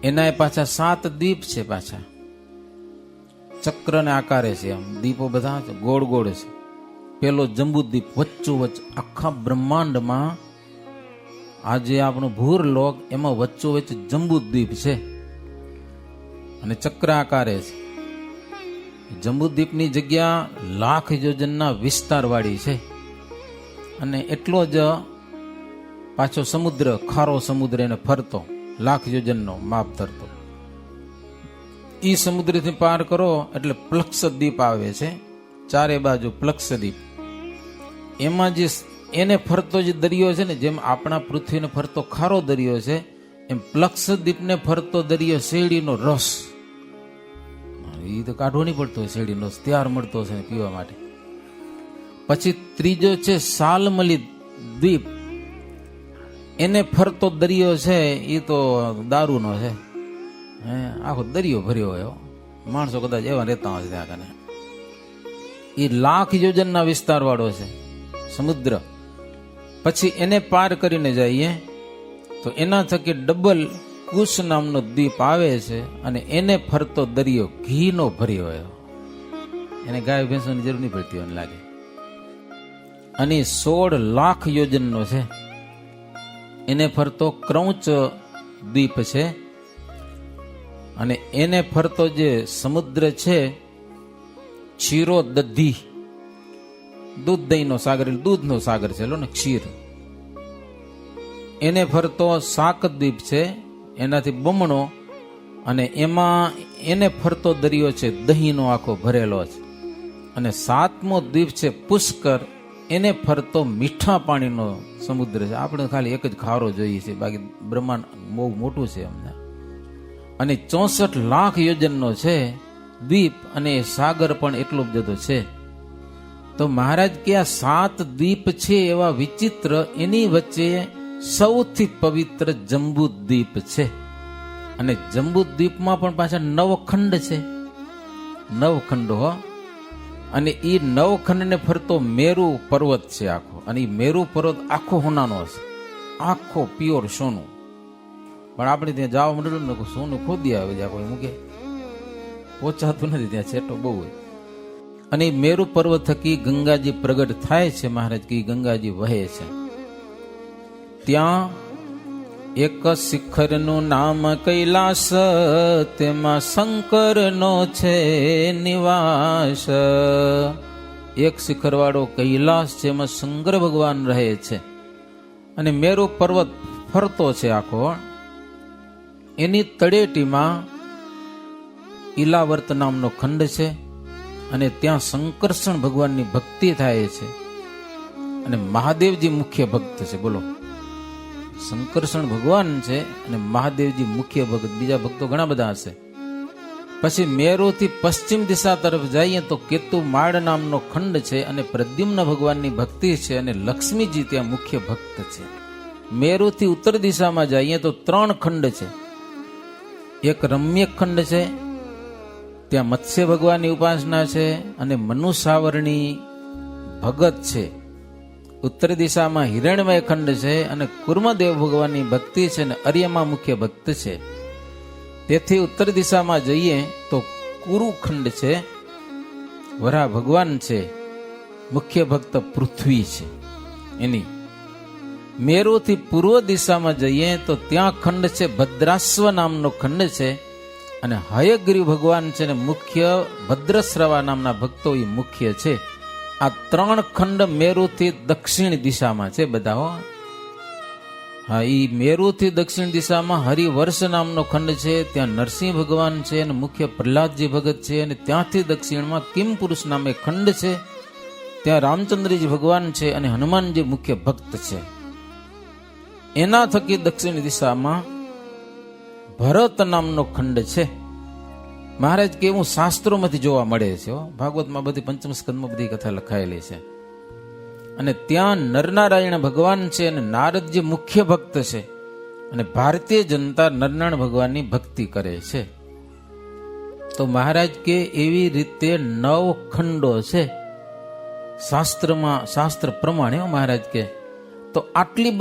એના પાછા 7 દીપ છે, પાછા ચક્રને આકારે છે. આમ દીપો બધા ગોળ ગોળ છે. પેલો જંબુદ્વીપ વચ્ચોવચ્ચ આખા બ્રહ્માંડમાં આજે આપણો ભૂરલોક, એમાં વચ્ચોવચ્ચ જંબુદ્વીપ છે અને ચક્ર આકારે છે. જંબુદ્વીપની જગ્યા 1,00,000 યોજનના વિસ્તારવાળી છે અને એટલો જ પાછો સમુદ્ર, ખારો સમુદ્ર એને ફરતો 1,00,000 યોજનનો માપ ધરતો. ઈ સમુદ્રથી પાર કરો એટલે પ્લક્ષદ્વીપ આવે છે, ચારે બાજુ પ્લક્ષદ્વીપ. એમાં જે એને ફરતો જે દરિયો છે ને, જેમ આપણા પૃથ્વીને ફરતો ખારો દરિયો છે, એમ પ્લક્ષદ્વીપને ફરતો દરિયો શેરડીનો રસ. એ તો કાઢવો નહીં પડતો હોય, શેરડીનો રસ તૈયાર મળતો છે પીવા માટે. પછી ત્રીજો છે સાલમલી દ્વીપ, એને ફરતો દરિયો છે, એ તો દારૂનો છે. આખો દરિયો ભર્યો હોય, માણસો કદાચ એવા રહેતા હોય ત્યાં કને. એ 1,00,000 યોજનના વિસ્તાર વાળો છે સમુદ્ર. પછી એને પાર કરીને જઈએ તો એના થકી ડબલ કુશ નામનો દ્વીપ આવે છે અને એને ફરતો દરિયો ઘીનો ભર્યો હોય. એને ગાય ભેંસોની જરૂર નહીં પડતી હોય લાગે. અને 16,00,000 યોજનનો છે. એને ફરતો ક્રૌંચ દ્વીપ છે અને એને ફરતો જે સમુદ્ર છે ક્ષીરો દધી, દૂધ દહીંનો સાગર, દૂધનો સાગર છે લો ને, ક્ષીર. એને ફરતો શાકદ્વીપ છે, એનાથી બમણો, અને એમાં એને ફરતો દરિયો છે દહીંનો આખો ભરેલો છે. અને 7મો દ્વીપ છે પુષ્કર, એને ફરતો મીઠા પાણીનો સમુદ્ર છે. આપણે ખાલી એક જ ખારો જોઈએ છે, બાકી બ્રહ્માંડ બહુ મોટું છે અમને. અને 64,00,000 યોજનનો છે દ્વીપ, અને સાગર પણ એટલો જ બધો છે. તો મહારાજ કે આ 7 દ્વીપ છે એવા વિચિત્ર, એની વચ્ચે સૌથી પવિત્ર જંબુદ્વીપ છે. અને જંબુદ્વીપમાં પણ પાછા 9 ખંડ છે, 9 ખંડો હો. અને એ 9 ખંડને ફરતો મેરુ પર્વત છે આખો. અને એ મેરુ પર્વત આખો હોનાનો છે, આખો પ્યોર સોનું. પણ આપણે ત્યાં જવા માંડેલું ને સોનું ખોદી આવે જ્યાં કોઈ મૂકે, પહોંચાતું નથી, ત્યાં છેટો બહુ હોય. અને મેરુ પર્વત થકી ગંગાજી પ્રગટ થાય છે. મહારાજ કે ગંગાજી વહે છે. ત્યાં એક શિખરનું નામ કૈલાસ, તેમાં શંકરનો છે નિવાસ. એક શિખર વાળો કૈલાસ છે, એમાં શંકર ભગવાન રહે છે. અને મેરુ પર્વત ફરતો છે આખો. એની તળેટીમાં ઈલાવર્ત નામનો ખંડ છે, અને ત્યાં શંકરષણ ભગવાનની ભક્તિ થાય છે. અને મહાદેવજી મુખ્ય ભક્ત છે. બોલો, શંકરષણ ભગવાન છે અને મહાદેવજી મુખ્ય ભક્ત, બીજા ભક્તો ઘણા બધા હશે. પછી મેરુથી પશ્ચિમ દિશા તરફ જઈએ તો કેતુ માળ નામનો ખંડ છે, અને પ્રદ્યુમ્ન ભગવાનની ભક્તિ છે, અને લક્ષ્મીજી ત્યાં મુખ્ય ભક્ત છે. મેરુથી ઉત્તર દિશામાં જઈએ તો 3 ખંડ છે. એક રમ્ય ખંડ છે, ત્યાં મત્સ્ય ભગવાનની ઉપાસના છે અને મનુસાવરણી ભગત છે. ઉત્તર દિશામાં હિરણમય ખંડ છે અને કુર્મદેવ ભગવાનની ભક્તિ છે, અને અર્યમા મુખ્ય ભક્ત છે. તેથી ઉત્તર દિશામાં જઈએ તો કુરુ ખંડ છે, વરા ભગવાન છે, મુખ્ય ભક્ત પૃથ્વી છે એની. મેરુથી પૂર્વ દિશામાં જઈએ તો ત્યાં ખંડ છે ભદ્રાશ્વ નામનો ખંડ છે, અને હયગ્રીવ ભગવાન છે, ને મુખ્ય ભદ્રશ્રવા નામના ભક્તો એ મુખ્ય છે. આ 3 ખંડ મેરુથી દક્ષિણ દિશામાં છે બધા હો. હા, એ મેરુથી દક્ષિણ દિશામાં હરિવર્ષ નામનો ખંડ છે, ત્યાં નરસિંહ ભગવાન છે અને મુખ્ય પ્રહલાદજી ભગત છે. અને ત્યાંથી દક્ષિણમાં કિમ પુરુષ નામે ખંડ છે, ત્યાં રામચંદ્રજી ભગવાન છે અને હનુમાનજી મુખ્ય ભક્ત છે. એના થકી દક્ષિણ દિશામાં ભરત નામનો ખંડ છે. મહારાજ કે એવું શાસ્ત્રોમાંથી જોવા મળે છે. ભાગવતમાં બધી પંચમ સ્કંદમાં બધી કથા લખાયેલી છે. અને ત્યાં નરનારાયણ ભગવાન છે અને નારદજી મુખ્ય ભક્ત છે, અને ભારતીય જનતા નરનારાયણ ભગવાનની ભક્તિ કરે છે. તો મહારાજ કે એવી રીતે 9 ખંડો છે શાસ્ત્રમાં, શાસ્ત્ર પ્રમાણે મહારાજ કે. તો આટલું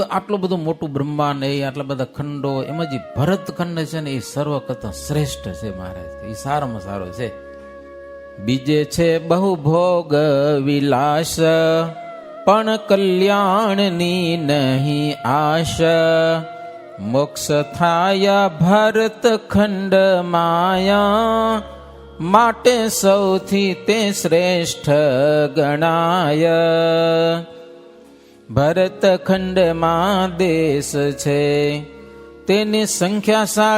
બધું મોટું બ્રહ્માંડ, એ આટલા બધા ખંડો, એમાં જે ભરતખંડ છે ને એ સર્વ કરતા શ્રેષ્ઠ છે મહારાજ, એ સારામાં સારો છે. બીજે છે બહુ ભોગ વિલાસ, પણ કલ્યાણની નહીં આશ. મોક્ષ થાય ભરત ખંડ માયા, માટે સૌથી તે શ્રેષ્ઠ ગણાય. ભરત ખંડમાં દેશ છે તેની સંખ્યા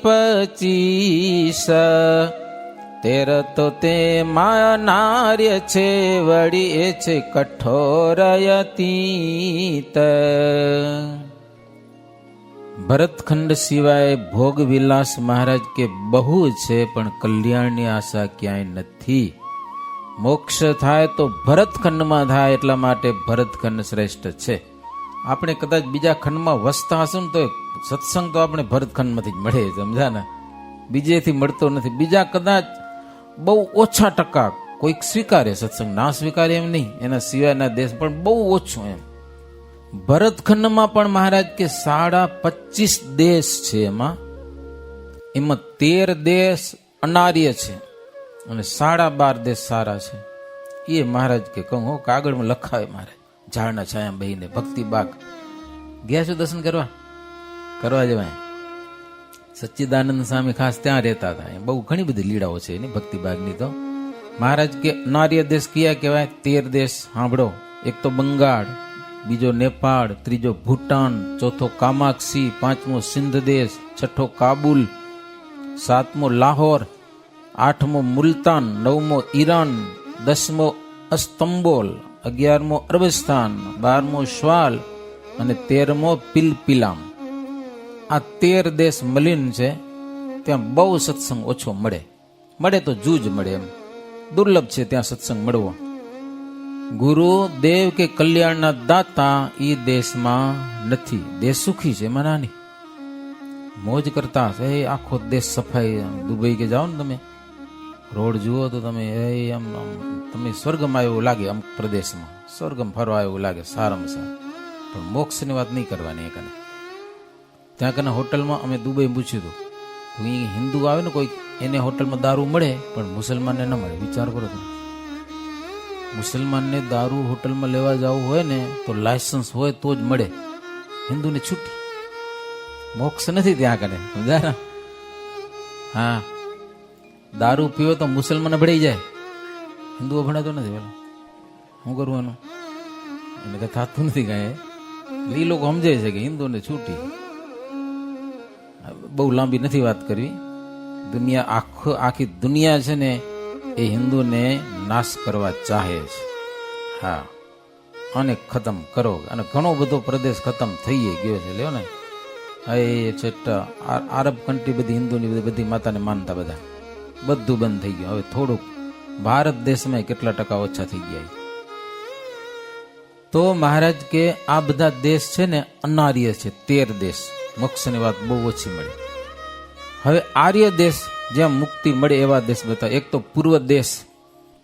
25. તેર તો તે નાર્ય છે, વળી એ છે કઠોરયતીત. ભરતખંડ સિવાય ભોગ વિલાસ મહારાજ કે બહુ છે, પણ કલ્યાણની આશા ક્યાંય નથી. મોક્ષ થાય તો ભરતખંડમાં થાય, એટલા માટે ભરતખંડ શ્રેષ્ઠ છે. આપણે કદાચ બીજા ખંડમાં વસતા હશું ને તો સત્સંગ તો આપણે ભરતખંડમાંથી જ મળે, સમજા ને, બીજેથી મળતો નથી. બીજા કદાચ બહુ ઓછા ટકા કોઈક સ્વીકારે સત્સંગ, ના સ્વીકારે એમ નહીં, એના સિવાયના દેશ પણ બહુ ઓછું એમ. ભરતખંડમાં પણ મહારાજ કે 25 દેશ છે, એમાં 13 દેશ અનાર્ય છે અને 12.5 દેશ સારા છે. એ મહારાજ કે કહું હો, કાગળમાં લખાવે મહારાજ, ઝાડના છાયા બહીને ભક્તિ બાગ. ગયા છો દર્શન કરવા જવાય. સચ્ચિદાનંદ સ્વામી ખાસ ત્યાં રહેતા હતા. બહુ ઘણી બધી લીલાઓ છે એની ભક્તિ બાગની. તો મહારાજ કે અનાર્ય દેશ કયા કહેવાય? 13 દેશ સાંભળો. એક તો બંગાળ, બીજો નેપાળ, ત્રીજો ભૂટાન, ચોથો કામાક્ષી, પાંચમો સિંધ દેશ, છઠ્ઠો કાબુલ, સાતમો લાહોર, આઠમો મુલતાન, નવમો ઈરાન, 10મો અસ્તંબોલ, 11મો અરબસ્તાન, 12મો શ્વાલ અને 13મો પિલપિલામ. આ 13 દેશ મલિન છે. ત્યાં બહુ સત્સંગ ઓછો મળે તો જૂજ મળે, એમ દુર્લભ છે ત્યાં સત્સંગ મળવો. ગુરુ દેવ કે કલ્યાણના દાતા એ દેશમાં નથી. દેશ સુખી છે, એમાં નાની મોજ કરતા હશે. આખો દેશ સફાઈ. દુબઈ કે જાઓ ને તમે, રોડ જુઓ તો તમે આમ તમે સ્વર્ગમાં એવું લાગે. અમુક પ્રદેશમાં સ્વર્ગમાં ફરવા એવું લાગે, સારામાં સારું. પણ મોક્ષની વાત નહીં કરવાની. એ કને ત્યાં કને હોટલમાં અમે દુબઈ પૂછ્યું હતું, અહીં હિન્દુ આવે ને કોઈ, એને હોટલમાં દારૂ મળે પણ મુસલમાનને ન મળે. વિચાર કરો તમે, મુસલમાનને દારૂ હોટલમાં લેવા જવું હોય ને તો લાયસન્સ હોય તો જ મળે, હિન્દુને છૂટી. મોક્ષ નથી ત્યાં કને, સમજા ને? હા, દારૂ પીવો તો મુસલમાન ભળી જાય, હિન્દુઓ ભણાતો નથી. પેલા શું કરવું એનું? એને કઈ થતું નથી કાંઈ. એ લોકો સમજે છે કે હિન્દુને છૂટી. બહુ લાંબી નથી વાત કરવી. દુનિયા આખી દુનિયા છે ને એ હિન્દુને નાશ કરવા ચાહે છે. હા, અને ખતમ કરો. અને ઘણો બધો પ્રદેશ ખતમ થઈ ગયો છે. લ્યો ને, એ આરબ કન્ટ્રી બધી હિન્દુની બધી માતાને માનતા, બધા બધું બંધ થઈ ગયું. હવે થોડુંક ભારત દેશમાં કેટલા ટકા ઓછા થઈ ગયા. તો મહારાજ કે આ બધા દેશ છે ને અનાર્ય છે, 13 દેશ. મોક્ષની વાત બહુ ઓછી મળે. હવે આર્ય દેશ જ્યાં મુક્તિ મળે એવા દેશ બતાવે. એક તો પૂર્વ દેશ,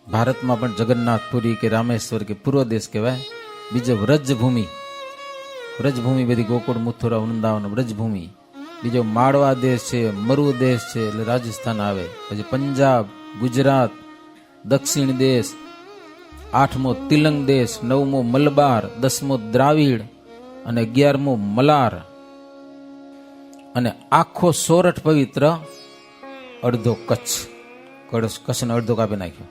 ભારતમાં પણ જગન્નાથપુરી કે રામેશ્વર કે પૂર્વ દેશ કહેવાય. બીજો વ્રજભૂમિ બધી ગોકુળ, મથુરા, વૃંદાવન, વ્રજભૂમિ. બીજો માળવા દેશ છે, મરુ દેશ છે એટલે રાજસ્થાન આવે. પછી પંજાબ, ગુજરાત, દક્ષિણ દેશ, 8મો તિલંગ દેશ, 9મો મલબાર, 10મો દ્રાવિડ અને 11મો મલાર. અને આખો સોરઠ પવિત્ર, અડધો કચ્છ. કચ્છને અડધો કાપી નાખ્યો.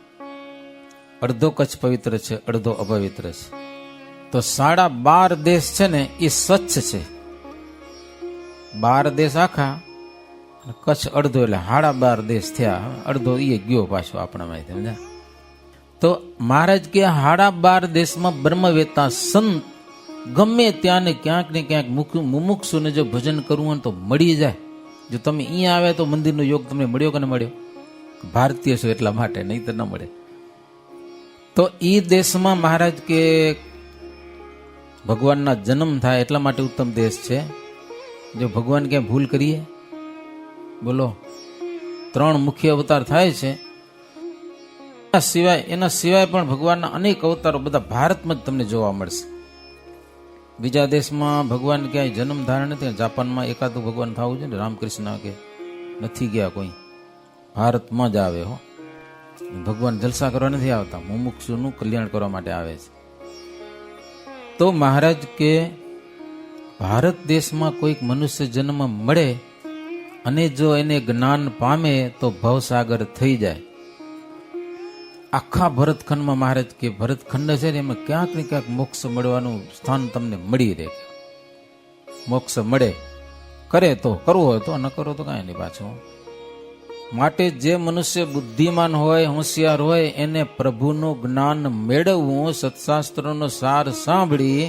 અડધો કચ્છ પવિત્ર છે, અડધો અપવિત્ર છે. તો 12.5 દેશ છે ને એ સ્વચ્છ છે. 12 દેશ આખા, કચ્છ અડધો, એટલે 12.5 દેશ થયા. અડધો એ ગયો પાછો આપણામાં. સમજ્યા? તો મહારાજ કે 12.5 દેશમાં બ્રહ્મવેતા સંત ગમે ત્યાં ને ક્યાંક મુમુક્ષુને જો ભજન કરવું હોય તો મળી જાય. જો તમે અહીંયા આવે તો મંદિરનો યોગ તમને મળ્યો કે ન મળ્યો? ભારતીય છો એટલા માટે, નહીં તો ન મળે. તો એ દેશમાં મહારાજ કે ભગવાનના જન્મ થાય એટલા માટે ઉત્તમ દેશ છે. જો ભગવાન ક્યાંય ભૂલ કરીએ, બોલો, 3 મુખ્ય અવતાર થાય છે. એના સિવાય પણ ભગવાનના અનેક અવતારો બધા ભારતમાં જ તમને જોવા મળશે. બીજા દેશમાં ભગવાન ક્યાંય જન્મ ધારણ નથી. જાપાનમાં એકાદું ભગવાન થવું છે ને, રામકૃષ્ણ કે નથી ગયા કોઈ, ભારતમાં જ આવે હો. ભગવાન જલસા કરવા નથી આવતા, મુમુક્ષુનું કલ્યાણ કરવા માટે આવે છે. તો મહારાજ કે ભારત દેશમાં કોઈક મનુષ્ય જન્મ મળે અને જો એને જ્ઞાન પામે તો ભવસાગર થઈ જાય. આખા ભરતખંડમાં મહારાજ કે ભરતખંડ છે ને એમાં ક્યાંક ને ક્યાંક મોક્ષ મળવાનું સ્થાન તમને મળી રહે. મોક્ષ મળે, કરે તો કરવો હોય તો, ન કરો તો કાંઈ નહીં પાછું. માટે જે મનુષ્ય બુદ્ધિમાન હોય, હોશિયાર હોય, એને પ્રભુનું જ્ઞાન મેળવવું, સત્શાસ્ત્રોનો સાર સાંભળી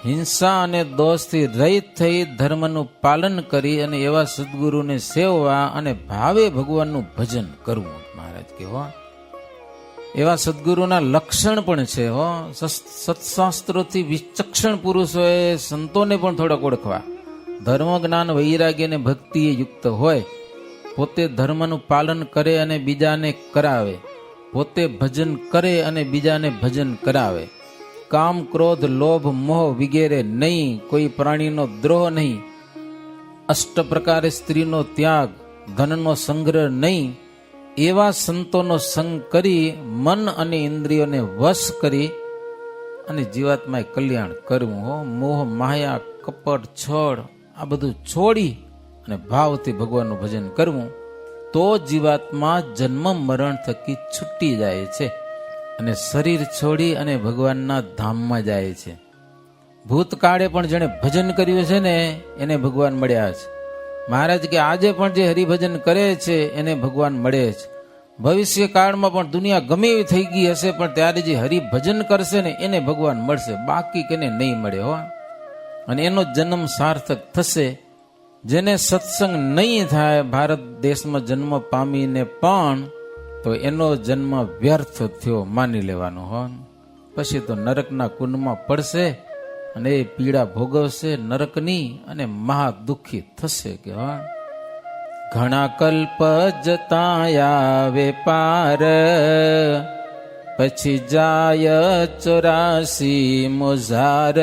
હિંસા અને દોષથી રહિત થઈ ધર્મનું પાલન કરી અને એવા સદગુરુને સેવવા અને ભાવે ભગવાનનું ભજન કરવું. મહારાજ કે હો એવા સદગુરુના લક્ષણ પણ છે હો. સત્શાસ્ત્રોથી વિચક્ષણ પુરુષોએ સંતોને પણ થોડાક ઓળખવા. ધર્મ જ્ઞાન વૈરાગ્ય અને ભક્તિએ યુક્ત હોય, પોતે ધર્મનું પાલન કરે અને બીજાને કરાવે, પોતે ભજન કરે અને બીજાને ભજન કરાવે, કામ ક્રોધ લોભ મોહ વગેરે નહીં, કોઈ પ્રાણીનો દ્રોહ નહીં, અષ્ટ પ્રકારે સ્ત્રીનો ત્યાગ, ધનનો સંગ્રહ નહીં, એવા સંતોનો સંગ કરી મન અને ઇન્દ્રિયોને વશ કરી અને જીવાત્માએ કલ્યાણ કરવું હો. મોહ માયા કપટ છળ આ બધું છોડી અને ભાવથી ભગવાનનું ભજન કરવું, તો જીવાત્મા જન્મ મરણ થકી છૂટી જાય છે અને શરીર છોડી અને ભગવાનના ધામમાં જાય છે. ભૂતકાળે પણ જેણે ભજન કર્યું છે ને એને ભગવાન મળ્યા છે. મહારાજ કે આજે પણ જે હરિભજન કરે છે એને ભગવાન મળે છે. ભવિષ્ય કાળમાં પણ દુનિયા ગમે એવી થઈ ગઈ હશે પણ ત્યારે જે હરિભજન કરશે ને એને ભગવાન મળશે, બાકી કેને નહીં મળે હો. અને એનો જન્મ સાર્થક થશે. જેને સત્સંગ નહીં થાય ભારત દેશમાં જન્મ પામીને પણ તો એનો જન્મ વ્યર્થ થયો માની લેવાનો હો. પછી તો નરકના કુંડમાં પડશે અને એ પીડા ભોગવશે નરકની અને મહા દુઃખી થશે કે હા. ઘણા કલ્પ જતા આવે પાર, પછી જાય 84 મોઝાર,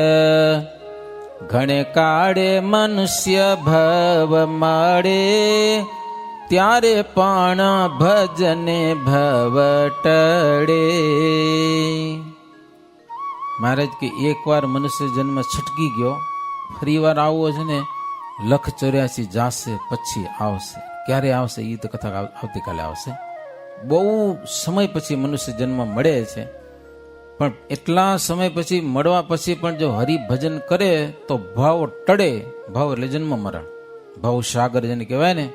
ઘણે કાળે મનુષ્ય ભવ મળે, ત્યારે પણ ભજને ભવ ટળે. મહારાજ કે એકવાર મનુષ્ય જન્મ છટકી ગયો, ફરી વાર આવવો છે ને 184 જાશે પછી આવશે. ક્યારે આવશે એ તો કથા આવતીકાલે આવશે. બહુ સમય પછી મનુષ્ય જન્મ મળે છે, પણ એટલા સમય પછી મળવા પછી પણ જો હરિભજન કરે તો ભાવ ટળે. ભાવ એટલે જન્મ મરણ, ભાવ સાગર જેને કહેવાય ને,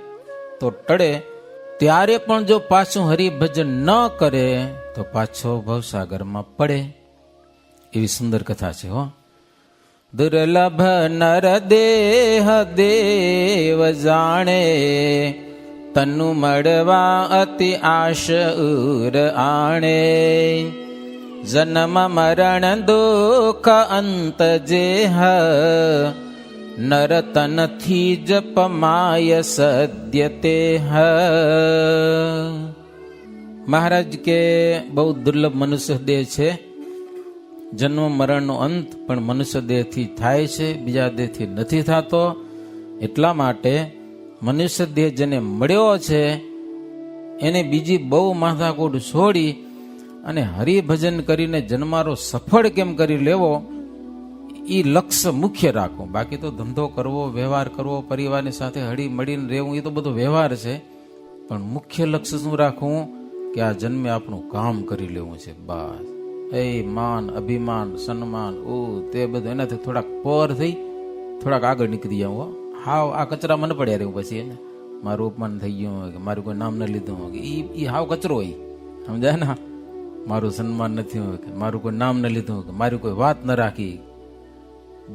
તો ટળે. ત્યારે પણ જો પાછું હરિભજન ન કરે તો પાછો ભવસાગરમાં પડે. એવી સુંદર કથા છે હો. દુર્લભ નર દેહ દેવ જાણે, તનુ મળવા અતિ આશ ઉર આણે, જન્મ મરણ દુઃખ અંત જેહ, નર તનથી જપમાય સદ્ય તેહ. મહારાજ કે બહુ દુર્લભ મનુષ્ય દેહ છે. જન્મ મરણનો અંત પણ મનુષ્ય દેહથી થાય છે, બીજા દેહથી નથી થતો. એટલા માટે મનુષ્ય દેહ જેને મળ્યો છે એને બીજી બહુ માથાકૂટ છોડી અને હરિભજન કરીને જન્મારો સફળ કેમ કરી લેવો એ લક્ષ્ય મુખ્ય રાખવું. બાકી તો ધંધો કરવો, વ્યવહાર કરવો, પરિવારની સાથે હળી મળીને રહેવું એ તો બધો વ્યવહાર છે. પણ મુખ્ય લક્ષ્ય શું રાખવું કે આ જન્મે આપણું કામ કરી લેવું છે બસ. એ માન અભિમાન સન્માન તે બધું એનાથી થોડાક પર થઈ થોડાક આગળ નીકળી જાઉં. હાવ આ કચરા મને પડ્યા રહેવું પછી એને મારું અપમાન થઈ ગયું હોય કે મારું કોઈ નામ ન લીધું હોય કે એ હાવ કચરો હોય, સમજાય ને. મારું સન્માન નથી હોય કે મારું કોઈ નામ ન લીધું હોય કે મારી કોઈ વાત ન રાખી.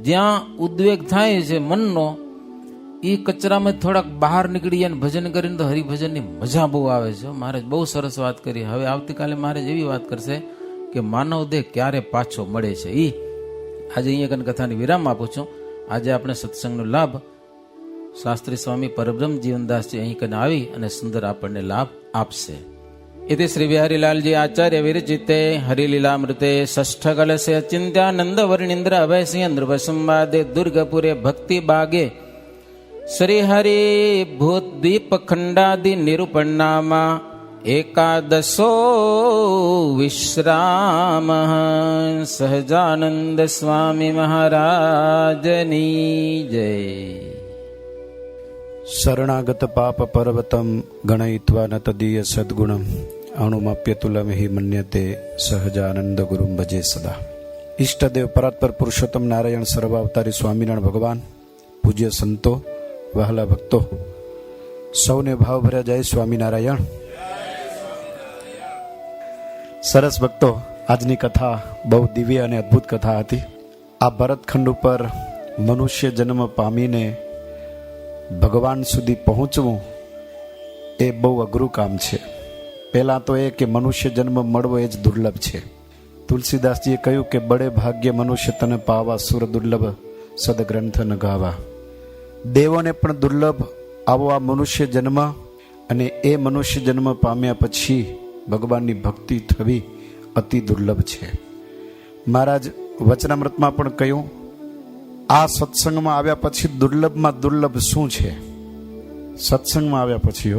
જ્યાં ઉદ્વેગ થાય છે મનનો એ કચરામાં થોડાક બહાર નીકળી જાય ને ભજન કરીને તો હરિભજનની મજા બહુ આવે છે. મહારાજ બહુ સરસ વાત કરી. હવે આવતીકાલે મહારાજ એવી વાત કરશે કે માનવ દેહ ક્યારે પાછો મળે છે. એ આજે અહીંયા કન કથાની વિરામ આપું છું. આજે આપણે સત્સંગનો લાભ શાસ્ત્રી સ્વામી પરબ્રહ્મ જીવનદાસજી અહીં કને આવી અને સુંદર આપણને લાભ આપશે. इति श्री बिहारीलालजी आचार्य विरचिते हरिलीलामृते षष्ठ कलशे अचिंत्यानंद वर्णींद्र अभय सिंह नृप संवादे दुर्गपुरे भक्ति बागे श्री हरि भूतदीप खंडादि निरूपणनामा एकादशो विश्राम सहजानंद स्वामी महाराजनी जय। शरणागत पाप पर्वतम गणयित्वा न तदीय सद्गुणम अणुमप्यतुलम हि मन्यते सहजानंद गुरुम भजे सदा। ઈષ્ટદેવ પરાત્પર પુરુષોત્તમ નારાયણ સર્વાવતારી સ્વામિનારાયણ ભગવાન, પૂજ્ય સંતો, વહાલા ભક્તો, સૌને ભાવભર્યા જય સ્વામિનારાયણ. સરસ ભક્તો, આજની કથા બહુ દિવ્ય અને અદ્ભુત કથા હતી. આ ભરતખંડ ઉપર મનુષ્ય જન્મ પામીને ભગવાન સુધી પહોંચવું એ બહુ અઘરું કામ છે. પહેલાં તો એ કે મનુષ્ય જન્મ મળવો એ જ દુર્લભ છે. તુલસીદાસજીએ કહ્યું કે બડે ભાગ્ય મનુષ્ય તને પાવા, સુર દુર્લભ સદગ્રંથ ન ગાવા. દેવોને પણ દુર્લભ આવો આ મનુષ્ય જન્મ, અને એ મનુષ્ય જન્મ પામ્યા પછી ભગવાનની ભક્તિ થવી અતિ દુર્લભ છે. મહારાજ વચનામૃતમાં પણ કહ્યું, આ સત્સંગમાં આવ્યા પછી દુર્લભમાં દુર્લભ શું છે? સત્સંગમાં આવ્યા પછી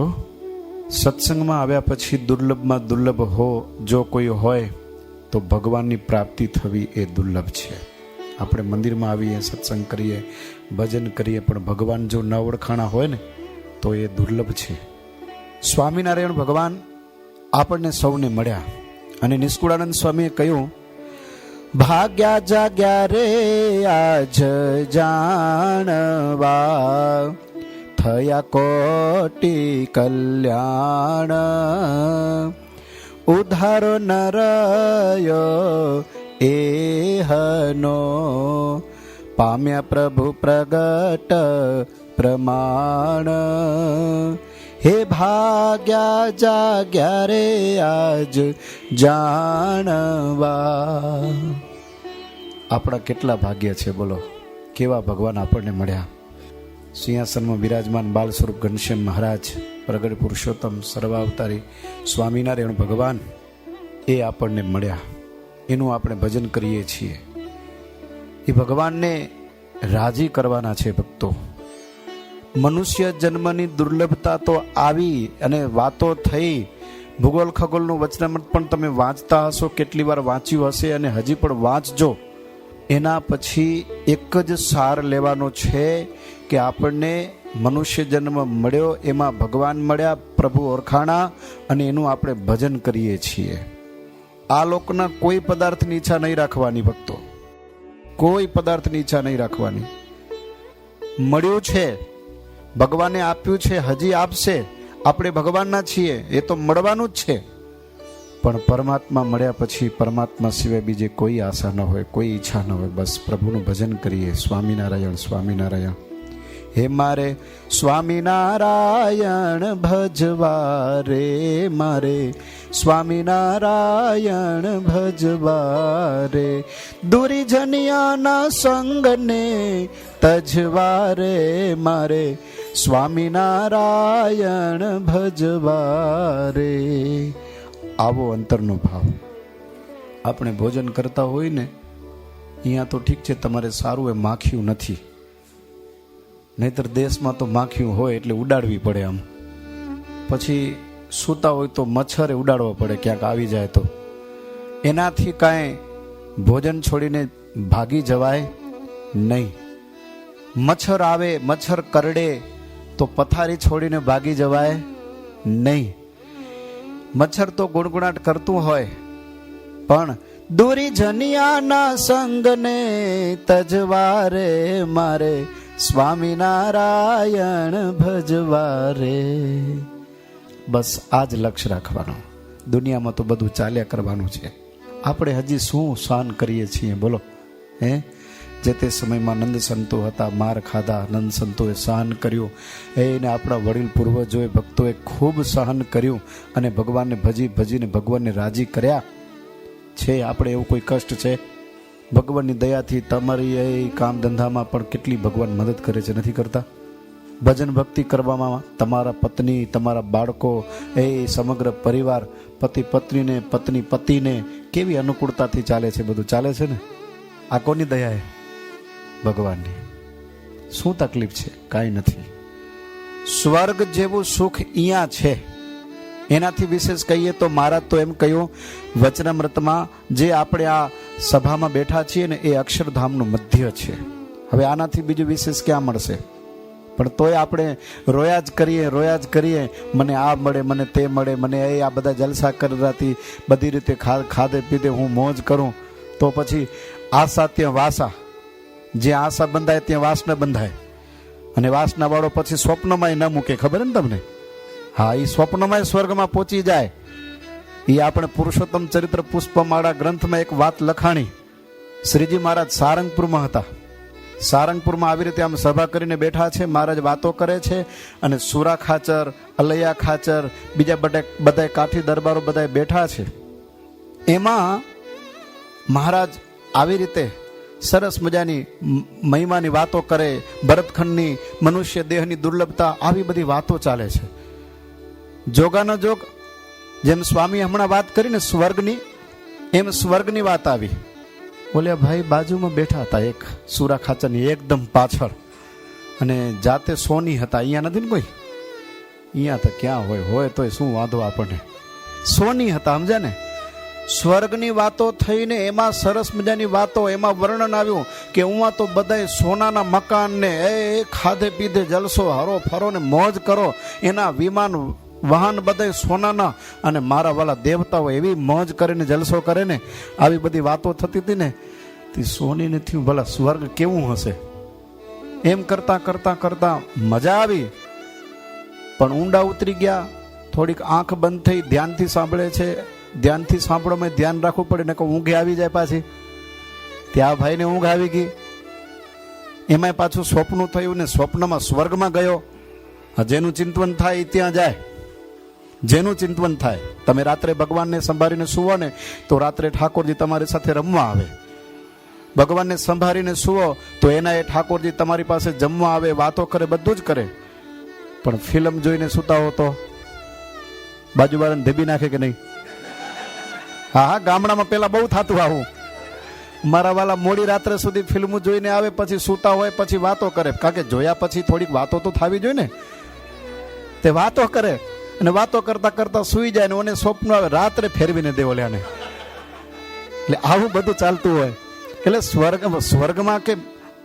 સત્સંગમાં આવ્યા પછી દુર્લભમાં દુર્લભ જો કોઈ હોય તો ભગવાનની પ્રાપ્તિ થવી એ દુર્લભ છે. આપણે મંદિરમાં આવીએ, સત્સંગ કરીએ, ભજન કરીએ, પણ ભગવાન જો ન ઓળખાણા હોય ને તો એ દુર્લભ છે. સ્વામિનારાયણ ભગવાન આપણને સૌને મળ્યા, અને નિષ્કુળાનંદ સ્વામીએ કહ્યું, ભાગ્યા જાગ્યા રે આજ જાણવા, થયા કોટી કલ્યાણ, ઉધારો નરયો એહનો, પામ્યા પ્રભુ પ્રગટ પ્રમાણ. હે ભાગ્યા જાગ્યા રે આજ જાણવા. આપણા કેટલા ભાગ્ય છે બોલો, કેવા ભગવાન આપણને મળ્યા. સિંહાસનમાં બિરાજમાન બાલ સ્વરૂપ ઘનશ્યામ મહારાજ, પ્રગટ પુરુષોત્તમ સર્વાવતારી સ્વામિનારાયણ ભગવાન એ આપણને મળ્યા. એનું આપણે ભજન કરીએ છીએ. એ ભગવાનને રાજી કરવાના છે ભક્તો. મનુષ્ય જન્મની દુર્લભતા તો આવી અને વાતો થઈ. ભૂગોળ ખગોળનું વચનામૃત પણ તમે વાંચતા હશો, કેટલી વાર વાંચ્યું હશે અને હજી પણ વાંચજો. એના પછી એક જ સાર લેવાનો છે કે આપણને મનુષ્ય જન્મ મળ્યો, એમાં ભગવાન મળ્યા, પ્રભુ ઓળખાણા, અને એનું આપણે ભજન કરીએ છીએ. આ લોકના કોઈ પદાર્થની ઈચ્છા નહીં રાખવાની ભક્તો, કોઈ પદાર્થની ઈચ્છા નહીં રાખવાની. મળ્યું છે, ભગવાને આપ્યું છે, હજી આપશે. આપણે ભગવાનના છીએ, એ તો મળવાનું જ છે. પણ પરમાત્મા મળ્યા પછી પરમાત્મા સિવાય બીજે કોઈ આશા ન હોય, કોઈ ઈચ્છા ન હોય. બસ પ્રભુનું ભજન કરીએ. સ્વામિનારાયણ સ્વામિનારાયણ. હે મારે સ્વામિનારાયણ ભજવા રે, મારે સ્વામિનારાયણ ભજવા રે, દુરીજનિયાના સંગને તજવા રે, મારે સ્વામિનારાયણ ભજવા રે. આવો અંતરનો ભાવ. આપણે ભોજન કરતા હોય ને, અહીંયા તો ઠીક છે, તમારે સારું એ માખ્યું નથી, નહીતર દેશમાં તો માખ્યું હોય એટલે ઉડાડવી પડે. આમ પછી સૂતા હોય તો મચ્છરે ઉડાડવા પડે, ક્યાંક આવી જાય તો. એનાથી કાંઈ ભોજન છોડીને ભાગી જવાય નહીં. મચ્છર આવે, મચ્છર કરડે તો પથારી છોડીને ભાગી જવાય નહીં. મચ્છર તો ગુણગુણાટ કરતું હોય, પણ દૂરી જનિયાના સંગને તજવા રે, મારે સ્વામિનારાયણ ભજવા રે. બસ આ જ લક્ષ્ય રાખવાનું. દુનિયામાં તો બધું ચાલ્યા કરવાનું છે. આપણે હજી શું સહન કરીએ છીએ બોલો? જે તે સમયમાં નંદ સંતો હતા, માર ખાધા, નંદ સંતોએ સહન કર્યું. એને આપણા વડીલ પૂર્વજોએ, ભક્તોએ ખૂબ સહન કર્યું અને ભગવાનને ભજીને ભગવાનને રાજી કર્યા છે. આપણે એવું કોઈ કષ્ટ છે? ભગવાનની દયાથી તમારી એ કામ ધંધામાં પણ કેટલી ભગવાન મદદ કરે છે, નથી કરતા? ભજન ભક્તિ કરવામાં તમારા પત્ની, તમારા બાળકો, એ સમગ્ર પરિવાર, પતિ પત્નીને, પત્ની પતિને કેવી અનુકૂળતાથી ચાલે છે? બધું ચાલે છે ને? આ કોની દયા? ભગવાનની. શું તકલીફ છે? કાંઈ નથી. સ્વર્ગ જેવું સુખ અહીંયા છે. એનાથી વિશેષ કહીએ તો મહારાજ તો એમ કહ્યું વચનામૃતમાં, જે આપણે આ સભામાં બેઠા છીએ ને એ અક્ષરધામનું મધ્ય છે. હવે આનાથી બીજું વિશેષ ક્યાં મળશે? પણ તોય આપણે રોયા જ કરીએ, મને આ મળે, મને તે મળે, મને એ આ બધા જલસા કરવાથી બધી રીતે ખાધે પીધે હું મોજ કરું. તો પછી આશા ત્યાં વાસા, જ્યાં આશા બંધાય ત્યાં વાસ ન બંધાય. અને વાસના વાળો પછી સ્વપ્નમાંય ન મૂકે. ખબર ને તમને? હા, એ સ્વપ્નમાંય સ્વર્ગમાં પહોંચી જાય. એ આપણે પુરુષોત્તમ ચરિત્ર પુષ્પમાળા ગ્રંથમાં એક વાત લખાણી. શ્રીજી મહારાજ સારંગપુરમાં હતા. સારંગપુરમાં આવી રીતે આમ સભા કરીને બેઠા છે. મહારાજ વાતો કરે છે અને સુરા ખાચર, અલૈયા ખાચર, બીજા બધા કાઠી દરબારો બધા બેઠા છે. એમાં મહારાજ આવી રીતે સરસ મજાની મહિમાની વાતો કરે. ભરતખંડની, મનુષ્ય દેહની દુર્લભતા, આવી બધી વાતો ચાલે છે. જોગાનો જોગ, જેમ સ્વામી હમણાં વાત કરીને સ્વર્ગની, એમ સ્વર્ગની વાત આવી. બોલ્યા ભાઈ બાજુમાં બેઠા હતા એક સુરા ખાચરની એકદમ પાછળ, અને જાતે સોની હતા. અહીંયા નથી ને કોઈ? અહીંયા તો ક્યાં હોય તોય શું વાંધો આપણને? સોની હતા, સમજ્યા ને? સ્વર્ગની વાતો થઈને એમાં સરસ મજાની વાતો, એમાં વર્ણન આવ્યું કે ઉમાં તો બધાય સોનાના મકાન ને એ ખાધે પીધે જલસો, હરો ફરો ને મોજ કરો. એના વિમાન વાહન બધા સોનાના, અને મારા વાલા દેવતાઓ એવી મોજ કરીને જલસો કરે ને, આવી બધી વાતો થતી હતી ને. તે સોની નથી, ભલા સ્વર્ગ કેવું હશે? એમ કરતા કરતા કરતા મજા આવી, પણ ઊંડા ઉતરી ગયા. થોડીક આંખ બંધ થઈ, ધ્યાનથી સાંભળે છે. ધ્યાનથી સાંભળવામાં ધ્યાન રાખવું પડે ને, ઊંઘે આવી જાય પાછી. ત્યાં ભાઈને ઊંઘ આવી ગઈ. એમાંય પાછું સ્વપ્ન થયું ને, સ્વપ્નમાં સ્વર્ગમાં ગયો. જેનું ચિંતન થાય ત્યાં જાય. જેનું ચિંતન થાય. તમે રાત્રે ભગવાનને સંભાળીને સુવો ને તો રાત્રે ઠાકોરજી તમારી સાથે રમવા આવે. ભગવાનને સંભાળીને સુવો તો એના એ ઠાકોરજી તમારી પાસે જમવા આવે, વાતો કરે, બધું જ કરે. પણ ફિલ્મ જોઈને સુતા હો તો બાજુવાળાને ધીબી નાખે કે નહીં? હા, ગામડામાં પેલા બહુ થતું આવું. મારા વાલા મોડી રાત્રે સુધી ફિલ્મ જોઈને આવે, પછી સુતા હોય, પછી વાતો કરે. કારણ કે જોયા પછી થોડીક વાતો તો થવી જોઈએ ને. તે વાતો કરે અને વાતો કરતા કરતા સુઈ જાય ને ઓને સ્વપ્ન આવે, રાત્રે ફેરવીને દેવો લ્યાને. એટલે આવું બધું ચાલતું હોય. એટલે સ્વર્ગમાં કે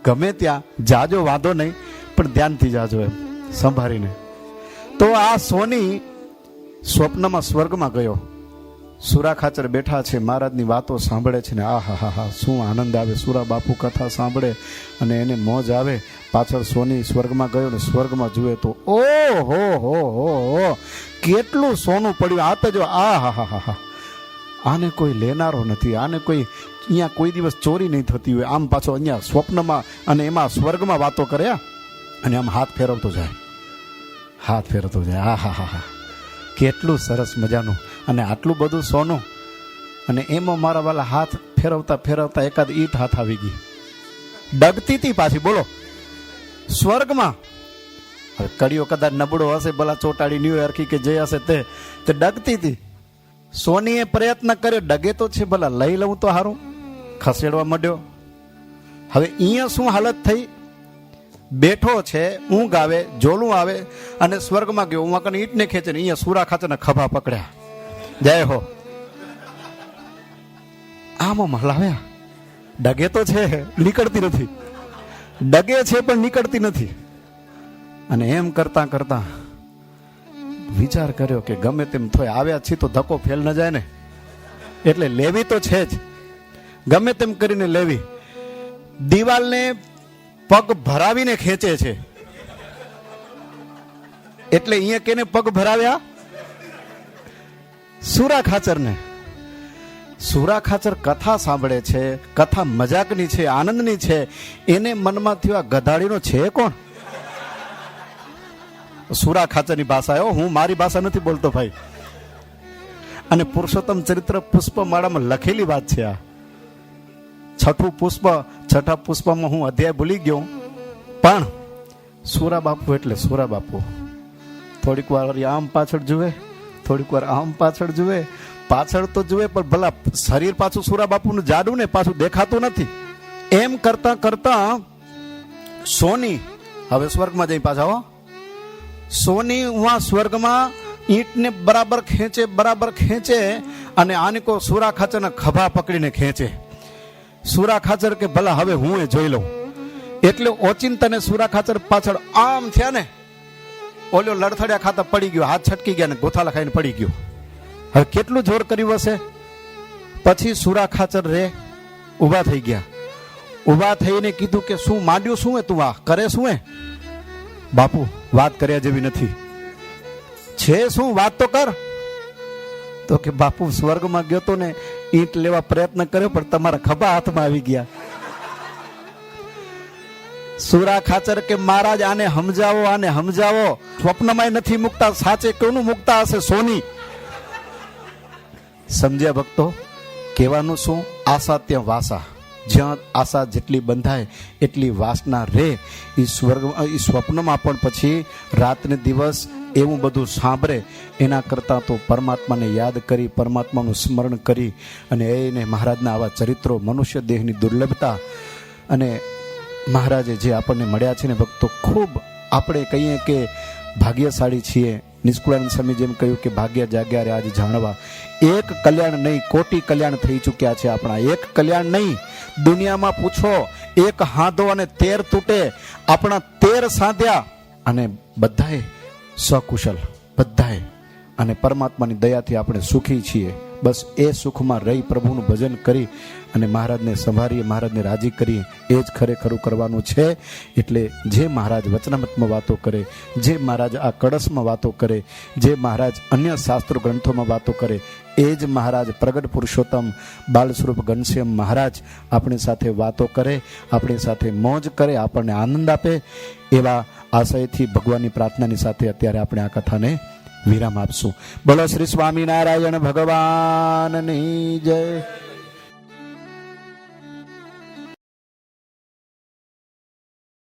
ગમે ત્યાં જાજો વાંધો નહીં, પણ ધ્યાનથી જાજો, એમ સંભાળીને. તો આ સોની સ્વપ્નમાં સ્વર્ગમાં ગયો. સુરા ખાચર બેઠા છે, મહારાજની વાતો સાંભળે છે ને આ હા શું આનંદ આવે. સુરા બાપુ કથા સાંભળે અને એને મોજ આવે. પાછળ સોની સ્વર્ગમાં ગયો ને સ્વર્ગમાં જુએ તો ઓ હો કેટલું સોનું પડ્યું. આ તો જો આ આને કોઈ લેનારો નથી, આને કોઈ અહીંયા કોઈ દિવસ ચોરી નહીં થતી હોય. આમ પાછો અહીંયા સ્વપ્નમાં અને એમાં સ્વર્ગમાં વાતો કર્યા અને આમ હાથ ફેરવતો જાય. હા કેટલું સરસ મજાનું. અને આટલું બધું સોનું, અને એમાં મારા વાલા હાથ ફેરવતા ફેરવતા એકાદ ઈંટ હાથ આવી ગઈ. ડગતી હતી પાછી. બોલો, સ્વર્ગમાં. હવે કડીઓ કદાચ નબળો હશે, ભલા ચોટાડી ન્યુ અરખી કે જે હશે તે ડગતી હતી. સોનીએ પ્રયત્ન કર્યો, ડગે તો છે, ભલા લઈ લઉં તો સારું. ખસેડવા માંડ્યો. હવે અહીંયા શું હાલત થઈ? બેઠો છે, ઊંઘ આવે, જોલું આવે અને સ્વર્ગમાં ગયો. ઉમાં કને ઈંટને ખેંચે ને અહીંયા સુરા ખાચરના ખભા પકડ્યા. જય હો. આમાં મલાવ્યા. ડગે તો છે, નીકળતી નથી. ડગે છે પણ નીકળતી નથી. અને એમ કરતા કરતા વિચાર કર્યો કે ગમે તેમ થોય આવ્યા છીએ તો ધક્કો ફેલ ન જાય ને, એટલે લેવી તો છે જ. ગમે તેમ કરીને લેવી. દિવાલને પગ ભરાવીને ખેંચે છે. એટલે અહીંયા કેને પગ ભરાવ્યા? સુરા ખાચરને. સુરા ખાચર કથા સાંભળે છે, કથા મજાકની છે, આનંદની છે. એને મનમાં થયું આ ગધાડીનો છે કોણ? સુરા ખાચરની ભાષા. હું મારી ભાષા નથી બોલતો ભાઈ. અને પુરુષોત્તમ ચરિત્ર પુષ્પમાળામાં લખેલી વાત છે આ. છઠ્ઠા પુષ્પમાં હું અધ્યાય ભૂલી ગયો, પણ સુરા બાપુ એટલે સુરા બાપુ. થોડીક વાર આમ પાછળ જુએ, થોડીક વાર આમ પાછળ જુએ, પાછળ તો જુએ પણ ભલા શરીર પાછું સુરા બાપુનું જાડું ને પાછું દેખાતું નથી. એમ કરતા કરતા સોની હવે સ્વર્ગમાં જઈ પાછા હો. સોની ઉहाँ સ્વર્ગમાં ઈંટને બરાબર ખેંચે અને આનિકો સુરા ખાચરના ખભા પકડીને ખેંચે. સુરા ખાચર કે ભલા હવે હું એ જોઈ લઉં. એટલે ઓચિંતાને સુરા ખાચર પાછળ આમ થયા ને, ઓલો લડથડિયા ખાતા પડી ગયો, હાથ છટકી ગયા ને ગોથાલા ખાઈને પડી ગયો. હવે કેટલું જોર કર્યું હશે. પછી સુરા ખાચર રે ઊભા થઈ ગયા. ઊભા થઈને કીધું કે શું માંડ્યું, શું હે તું આ કરે શું હે? બાપુ વાત કર્યા જેવી નથી છે, શું વાત તો કર. તો કે બાપુ સ્વર્ગમાં ગયો તો ને ઈંટ લેવા પ્રયત્ન કર્યો પણ તમારા ખભા હાથમાં આવી ગયા. સુરા ખાચર કે મહારાજ આને સમજાવો, આને સમજાવો. સ્વપ્નમાં નથી મુકતા, સાચે કોનું મુકતા હશે? સોની. સમજ્યા ભક્તો? કહેવાનું શું? આશા ત્યાં વાસા. જ્યાં આશા જેટલી બંધાય એટલી વાસના રે. એ સ્વર્ગ એ સ્વપ્નમાં પણ પછી રાત ને દિવસ એવું બધું સાંભળે એના કરતાં તો પરમાત્માને યાદ કરી, પરમાત્માનું સ્મરણ કરી અને એને મહારાજના આવા ચરિત્રો, મનુષ્ય દેહની દુર્લભતા અને મહારાજે જે આપણને મળ્યા છે ને ભક્તો, ખૂબ આપણે કહીએ કે ભાગ્યશાળી છીએ. નિષ્કુળાનંદ સ્વામી જેમ કહ્યું કે ભાગ્ય જાગ્યા રે આજ જાણવા. એક કલ્યાણ નહીં, કોટી કલ્યાણ થઈ ચૂક્યા છે આપણા. એક કલ્યાણ નહીં, દુનિયામાં પૂછો, એક હાંધો અને 13 તૂટે, આપણા 13 સાધ્યા અને બધાએ સકુશલ, બધાએ. અને પરમાત્માની દયાથી આપણે સુખી છીએ. બસ એ સુખમાં રહી પ્રભુનું ભજન કરી અને મહારાજને સંભાળીએ, મહારાજને રાજી કરીએ, એ જ ખરેખરું કરવાનું છે. એટલે જે મહારાજ વચનામૃતમાં વાતો કરે, જે મહારાજ આ કળશમાં વાતો કરે, જે મહારાજ અન્ય શાસ્ત્રો ગ્રંથોમાં વાતો કરે, એ જ મહારાજ પ્રગટ પુરુષોત્તમ બાલ સ્વરૂપ ઘનશ્યામ મહારાજ આપણી સાથે વાતો કરે, આપણી સાથે મોજ કરે, આપણને આનંદ આપે. એવા આશયથી ભગવાનની પ્રાર્થનાની સાથે અત્યારે આપણે આ કથાને વિરામ આપશું. બોલો શ્રી સ્વામિનારાયણ ભગવાનની જય.